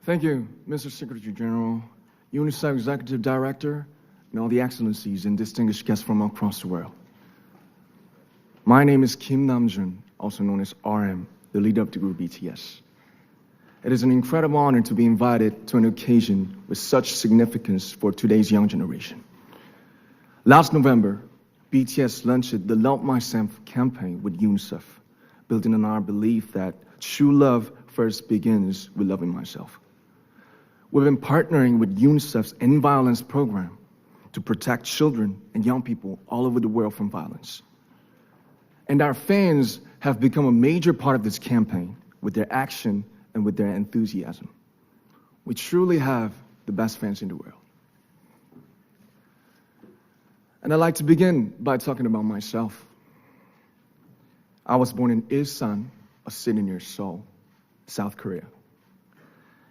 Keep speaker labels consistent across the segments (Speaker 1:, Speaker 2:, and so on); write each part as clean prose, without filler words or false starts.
Speaker 1: Thank you, Mr. Secretary-General, UNICEF Executive Director, and all the excellencies and distinguished guests from across the world. My name is Kim Namjoon, also known as RM, the leader of the group BTS. It is an incredible honor to be invited to an occasion with such significance for today's young generation. Last November, BTS launched the Love Myself campaign with UNICEF, building on our belief that true love first begins with loving myself. We've been partnering with UNICEF's End Violence program to protect children and young people all over the world from violence. And our fans have become a major part of this campaign with their action and with their enthusiasm. We truly have the best fans in the world. And I'd like to begin by talking about myself. I was born in Ilsan, a city near Seoul, South Korea.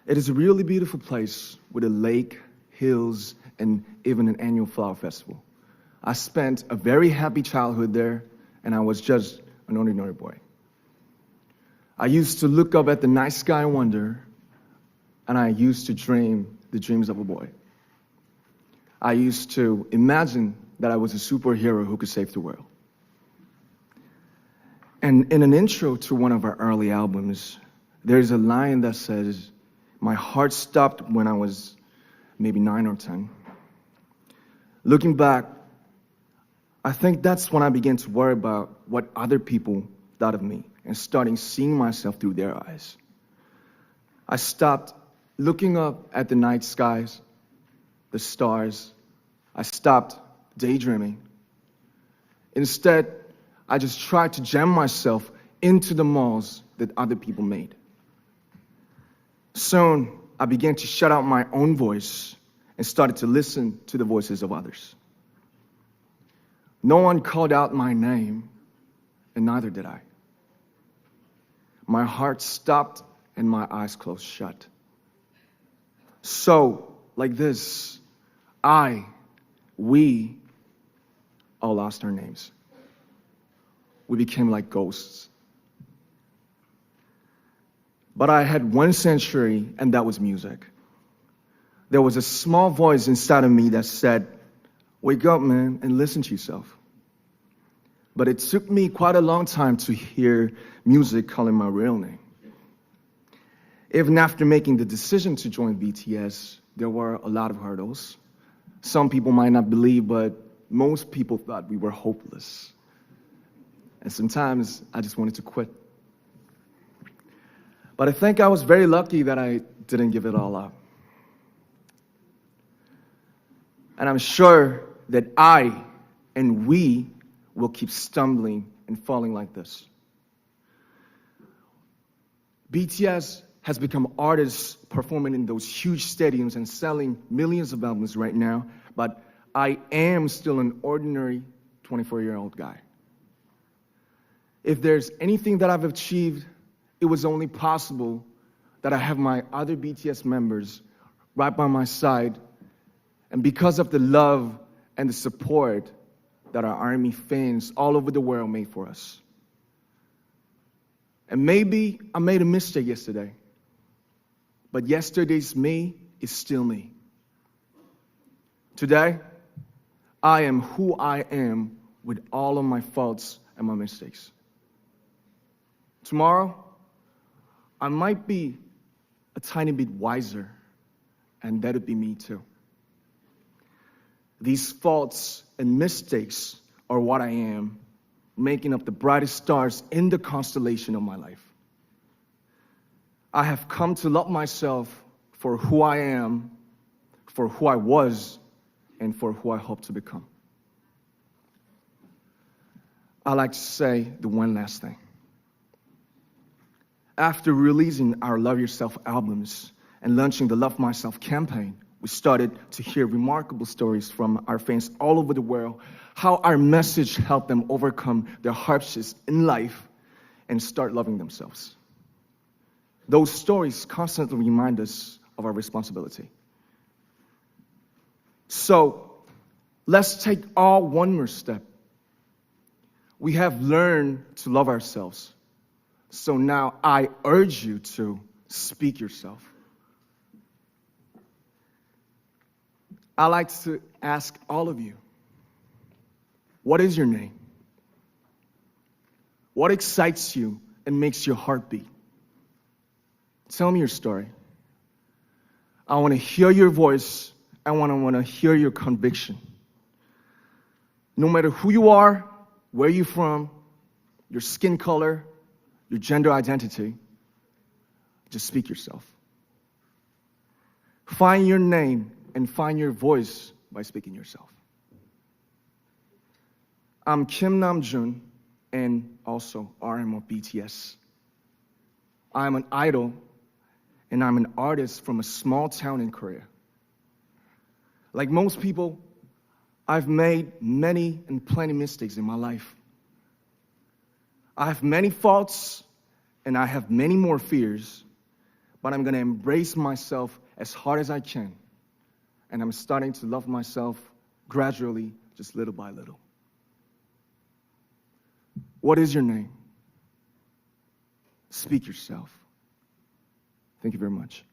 Speaker 1: It is a really beautiful place with a lake, hills, and even an annual flower festival. I spent a very happy childhood there, and I was just an ordinary boy. I used to look up at the night sky and wonder, and I used to dream the dreams of a boy. I used to imagine that I was a superhero who could save the world. And in an intro to one of our early albums, there's a line that says, "My heart stopped when I was maybe 9 or 10. Looking back, I think that's when I began to worry about what other people thought of me and starting seeing myself through their eyes. I stopped looking up at the night skies, the stars. I stopped daydreaming. Instead, I just tried to jam myself into the malls that other people made. Soon, I began to shut out my own voice and started to listen to the voices of others. No one called out my name, and neither did I. My heart stopped and my eyes closed shut. So, like this, we all lost our names. We became like ghosts. But I had one sanctuary, and that was music. There was a small voice inside of me that said, "Wake up, man, and listen to yourself." But it took me quite a long time to hear music calling my real name. Even after making the decision to join BTS, there were a lot of hurdles. Some people might not believe, but most people thought we were hopeless. And sometimes I just wanted to quit. But I think I was very lucky that I didn't give it all up. And I'm sure that I and we will keep stumbling and falling like this. BTS has become artists performing in those huge stadiums and selling millions of albums right now, but I am still an ordinary 24-year-old guy. If there's anything that I've achieved, it was only possible that I have my other BTS members right by my side, and because of the love and the support that our ARMY fans all over the world made for us. And maybe I made a mistake yesterday, but yesterday's me is still me. Today, I am who I am with all of my faults and my mistakes. Tomorrow, I might be a tiny bit wiser, and that'd be me too. These faults and mistakes are what I am, making up the brightest stars in the constellation of my life. I have come to love myself for who I am, for who I was, and for who I hope to become. I'd like to say the one last thing. After releasing our Love Yourself albums and launching the Love Myself campaign, we started to hear remarkable stories from our fans all over the world, how our message helped them overcome their hardships in life and start loving themselves. Those stories constantly remind us of our responsibility. So, let's take all one more step. We have learned to love ourselves. So now I urge you to speak yourself. I'd like to ask all of you, what is your name? What excites you and makes your heart beat? Tell me your story. I want to hear your voice. I want to hear your conviction. No matter who you are, where you're from, your skin color, your gender identity, just speak yourself. Find your name and find your voice by speaking yourself. I'm Kim Namjoon and also RM of BTS. I'm an idol and I'm an artist from a small town in Korea. Like most people, I've made many and plenty mistakes in my life. I have many faults and I have many more fears, but I'm going to embrace myself as hard as I can. And I'm starting to love myself gradually, just little by little. What is your name? Speak yourself. Thank you very much.